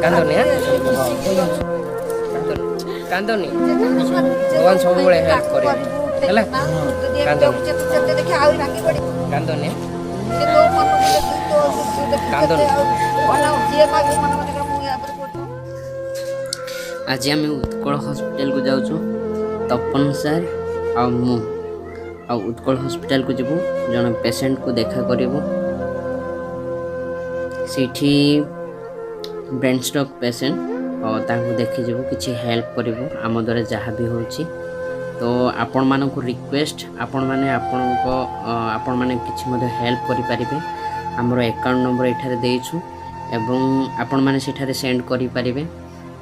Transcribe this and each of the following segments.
କାନ୍ଦନି କାନ୍ଦନି ଭଗବାନ ସବୁବେଳେ ହେଲ୍ପ କରିବେ ହେଲା କାନ୍ଦନି କାନ୍ଦନି କାନ୍ଦନି आज आम उत्कल हॉस्पिटल को जाऊँ तपन सर आ उत्कल हॉस्पिटल को जीवु जन पेशेंट को देखा करूँ सीठी ब्रेन स्ट्रोक पेशेंट और देखी जीवु किसी हेल्प करूँ आम द्वारा जहाँ भी हो तो आपण मानक रिक्वेस्ट आपण मैंने किसी हेल्प करें आमर अकाउंट नंबर ये देचु एवं आपण मैंने सेठारे सेंड करें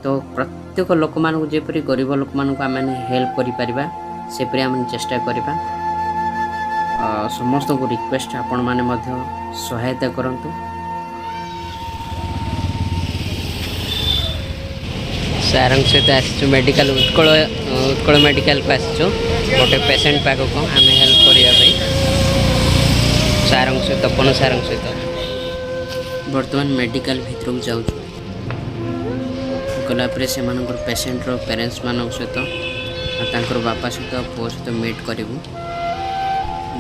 तो प्रत्येक लोक मानक जेपरी गरीब लोक मानक आम हेल्प करिपरिबा सेपरी आम चेष्टा करबा समस्त को रिक्वेस्ट आपण माने मध्य सहायता करंतु सारंग सहित आसचु मेडिकल उत्कल मेडिकल को आसचु गोटे पेशेंट पाक को आम हेल्प करने सारंग सहित तपन सारंग सहित बर्तमान मेडिकल भीतर को जाऊँ गलापर से पेशेंट पेरेन्ट्स मान सहित तांकर बापा सहित पुओ सहित मीट करूँ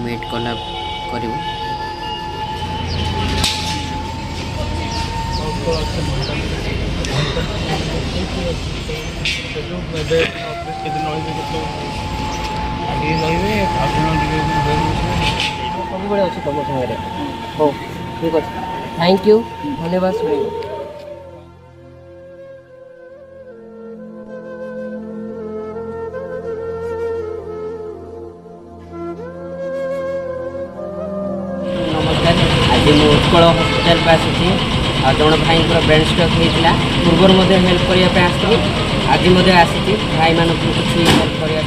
मीट कला करूँ सब अच्छे तुम सागर हो ठीक अच्छे थैंक यू धन्यवाद शुभ आज मुझे उत्कल हॉस्पिटल को आसी जन भाई ब्रेन स्ट्रोक होता पूर्व हेल्प करने आसती आज आसी भाई मानक किसी हेल्प करने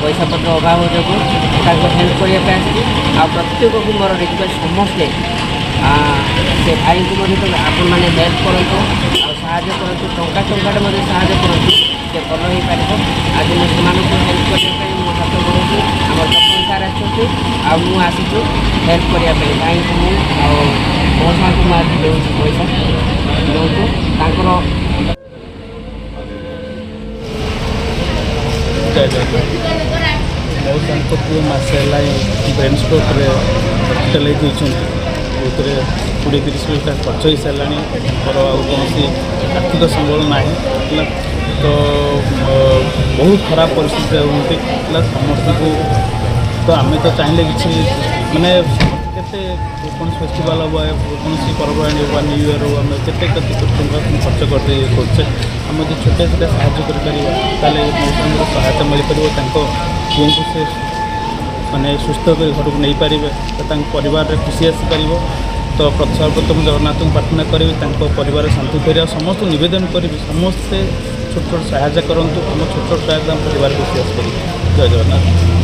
पैसा पत्र अभाव जो हेल्प करने आसी प्रत्येक को मोर रिक्वेस्ट समस्ते से भाई को आपण मैंने हेल्प करूँ साहय करूँ टंका टंकाटे साहय करूँ से भल हो पार आज मुझे हेल्प करने मो हाथ बढ़ाऊँ आम तपन सार आसी हेल्प करने भाई को मौसा को आज दूँ पैसा दिंतु मौसा पुओ मसे ब्रेन स्ट्रोक हॉस्पिटलाइज होती 20-30 लाख खर्च हो सारा कौन आर्थिक संबल ना तो बहुत खराब परिस्थिति होती समस्त को तो आम तो चाहिए कि मानने केते कौन फेस्टिवल हम कौन पर्वणी हो न्यू इयर हो आम के खर्च करते आम जो छोटे छोटे साहय कर सहायता मिल पार पुओं को से माने सुस्थ कर घर को नहीं पारे तो परिवार खुशी आसीपर तो सर्वप्रथम जगन्नाथ को प्रार्थना करी परिवार शांति फेर समस्त निवेदन करी समस्ते छोट छोट सहायता करूँ आम छोट छोट सहायता परिवार खुशी आसपर जय जगन्नाथ।